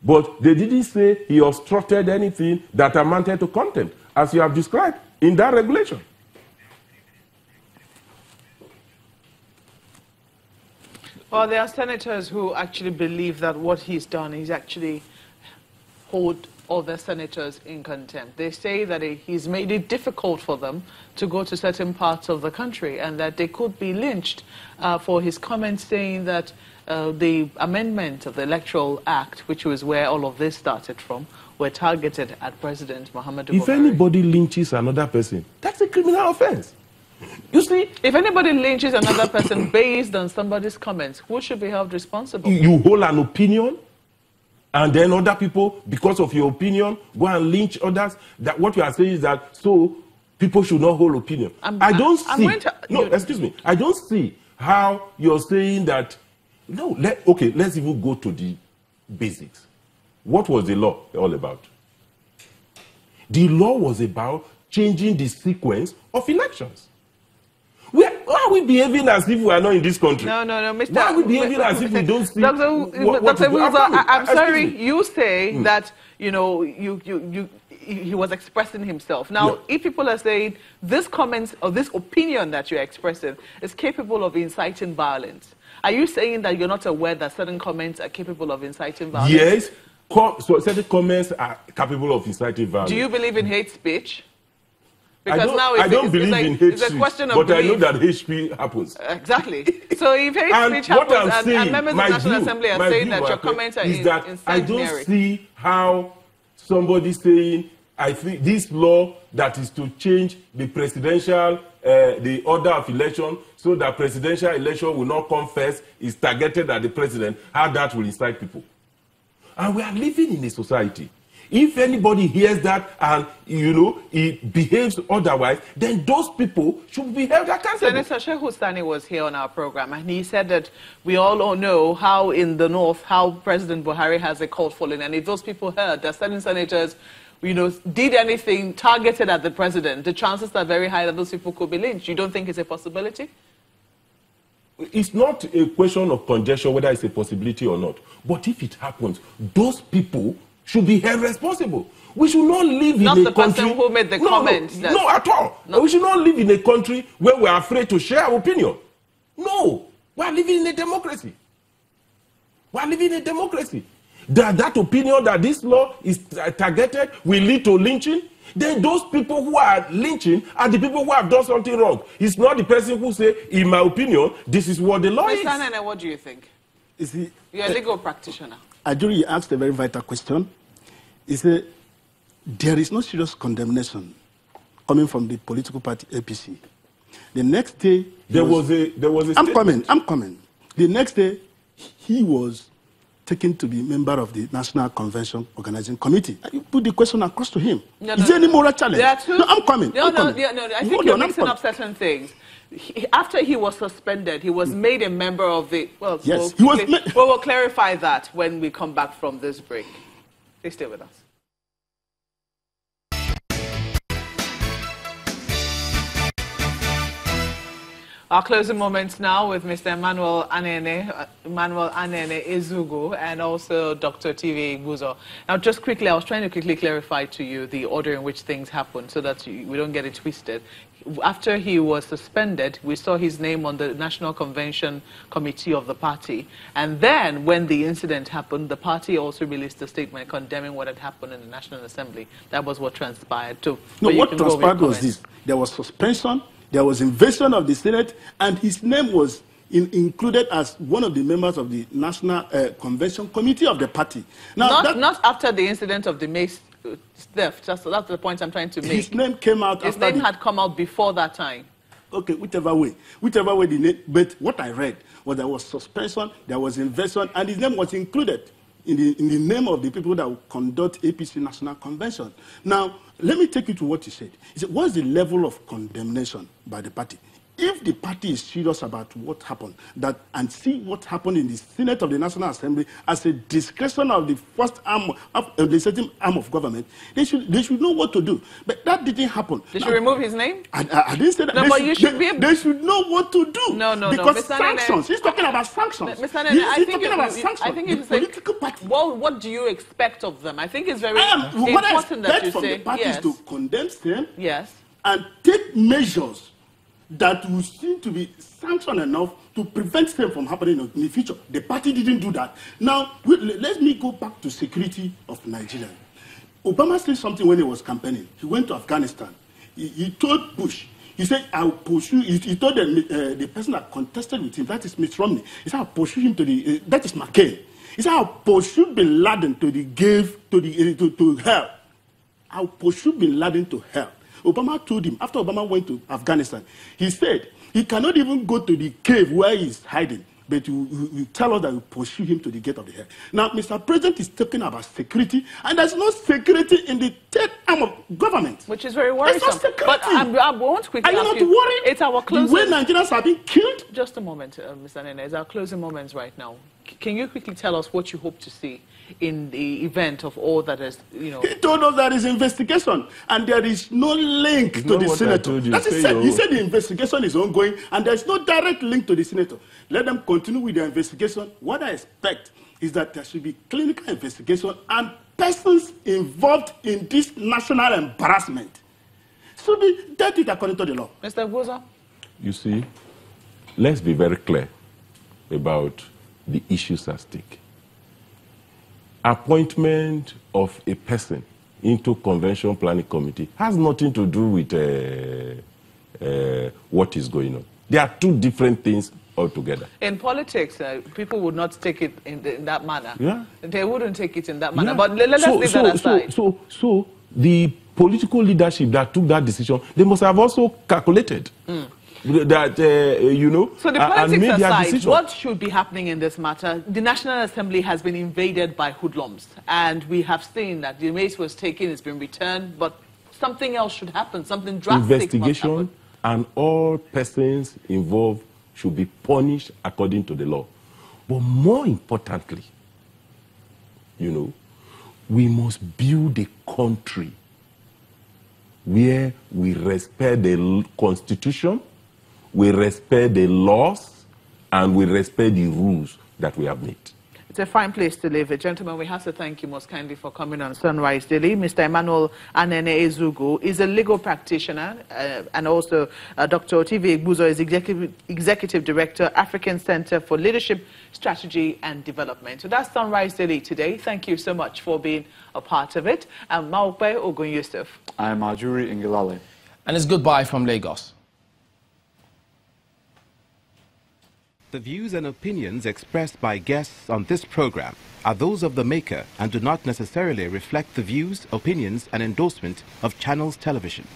But they didn't say he obstructed anything that amounted to contempt, as you have described in that regulation. Well, there are senators who actually believe that what he's done is actually hold other senators in contempt. They say that he's made it difficult for them to go to certain parts of the country and that they could be lynched for his comments saying that the amendment of the Electoral Act, which was where all of this started from, were targeted at President Muhammadu Buhari. If anybody lynches another person, that's a criminal offense. You see, if anybody lynches another person based on somebody's comments, who should be held responsible? You hold an opinion, and then other people, because of your opinion, go and lynch others. That what you are saying is that so people should not hold opinion. I don't see. Excuse me. I don't see how you're saying that. No. Okay. Let's even go to the basics. What was the law all about? The law was about changing the sequence of elections. Why are we behaving as if we are not in this country? No, Mr. Why are we behaving as if we don't see Dr. Igbuzor, I'm sorry, you say that, you know, he was expressing himself. Now, if people are saying this comments or this opinion that you're expressing is capable of inciting violence, are you saying that you're not aware that certain comments are capable of inciting violence? Yes, so certain comments are capable of inciting violence. Do you believe in hate speech? Because I don't believe in hate speech, but I know that hate speech happens. Exactly. So if hate speech happens and members of the National Assembly are saying that your comments are incendiary. I don't see how somebody saying, I think this law that is to change the presidential, the order of election, so that presidential election will not come first, is targeted at the president, how that will incite people. And we are living in a society. If anybody hears that and, you know, it behaves otherwise, then those people should be held accountable. Senator Sheikh Hustani was here on our program, and he said that we all know how in the north, how President Buhari has a cult following, and if those people heard that certain senators, you know, did anything targeted at the president, the chances are very high that those people could be lynched. You don't think it's a possibility? It's not a question of conjecture whether it's a possibility or not. But if it happens, those people should be held responsible. We should not live in a country... Not the person who made the comments. No, at all. We should not live in a country where we are afraid to share our opinion. No. We are living in a democracy. We are living in a democracy. That opinion that this law is targeted will lead to lynching, then those people who are lynching are the people who have done something wrong. It's not the person who say, in my opinion, this is what the law is. Mr. Anene, what do you think? You're a legal practitioner. Ajuri asked a very vital question. He said, there is no serious condemnation coming from the political party APC. The next day... There was a I'm coming. The next day, he was taken to be member of the National Convention Organizing Committee. You put the question across to him. Is there any moral challenge? No, I'm coming. I think you're mixing up certain things. After he was suspended, he was made a member of the... Well, yes, we'll clarify that when we come back from this break. Please stay with us. Our closing moments now with Mr. Emmanuel Anene Ezugo, and also Dr. TV Igbuzor. Now, just quickly, I was trying to quickly clarify to you the order in which things happened so that we don't get it twisted. After he was suspended, we saw his name on the National Convention Committee of the party. And then, when the incident happened, the party also released a statement condemning what had happened in the National Assembly. That was what transpired, too. No, what transpired was this. There was suspension. There was invasion of the Senate, and his name was included as one of the members of the National Convention Committee of the party. Now, not after the incident of the Mace theft. That's the point I'm trying to make. His name came out. His name had come out before that time. Okay, whichever way the name. But what I read was there was suspension, there was invasion, and his name was included in the name of the people that will conduct APC National Convention. Now, let me take you to what he said. He said, what's the level of condemnation by the party? if the party is serious about what happened, and see what happened in the Senate of the National Assembly as a discretion of the first arm of the legislative arm of government, they should know what to do. But that didn't happen. They should remove his name? I didn't say that. No, but you should be able... They should know what to do. No. Because sanctions. He's talking about sanctions. Mr. Anene, he's talking about sanctions. I think it's political party. Well, what do you expect of them? I think it's very important that you say. What I expect from the parties to condemn them. Yes. And take measures that will seem to be sanctioned enough to prevent them from happening in the future. The party didn't do that. Now, let me go back to security of Nigeria. Obama said something when he was campaigning. He went to Afghanistan. He told Bush, he said, I'll pursue, he told the person that contested with him, that is Mitt Romney, he said, I'll pursue him to the, that is McCain. He said, I'll pursue Bin Laden to the grave, to hell. I'll pursue Bin Laden to hell. Obama told him, after Obama went to Afghanistan, he said he cannot even go to the cave where he's hiding, but you tell us that you pursue him to the gate of the hell. Now, Mr. President is talking about security, and there's no security in the third arm of government. Which is very worrisome. There's no security. But I won't quickly ask you. Are you not worried? It's our closing... The way Nigerians have been killed? Just a moment, Mr. Anene. It's our closing moments right now. Can you quickly tell us what you hope to see in the event of all that is, you know... He told us there is investigation, and there is no link to the senator. That's he said. He said the investigation is ongoing, and there's no direct link to the senator. Let them continue with the investigation. What I expect is that there should be clinical investigation, and persons involved in this national embarrassment should be dealt with according to the law. Mr. Igbuzor? You see, let's be very clear about the issues at stake. Appointment of a person into Convention Planning Committee has nothing to do with what is going on. There are two different things altogether. In politics, people would not take it in that manner. Yeah. They wouldn't take it in that manner. Yeah. But let's leave that aside. So the political leadership that took that decision, they must have also calculated. That, you know, so the politics aside, what should be happening in this matter? The National Assembly has been invaded by hoodlums, and we have seen that the race was taken, it's been returned, but something else should happen, something drastic investigation must happen. And all persons involved should be punished according to the law. But more importantly, you know, we must build a country where we respect the Constitution, we respect the laws, and we respect the rules that we have made. It's a fine place to live. Gentlemen, we have to thank you most kindly for coming on Sunrise Daily. Mr. Emmanuel Anene Ezugo is a legal practitioner, and also Dr. TV Igbuzor is Executive Director, African Center for Leadership, Strategy and Development. So that's Sunrise Daily today. Thank you so much for being a part of it. I'm Maokpe Ogun Yusuf. I'm Ajuri Ingilale. And it's goodbye from Lagos. The views and opinions expressed by guests on this program are those of the maker and do not necessarily reflect the views, opinions, and endorsement of Channels Television.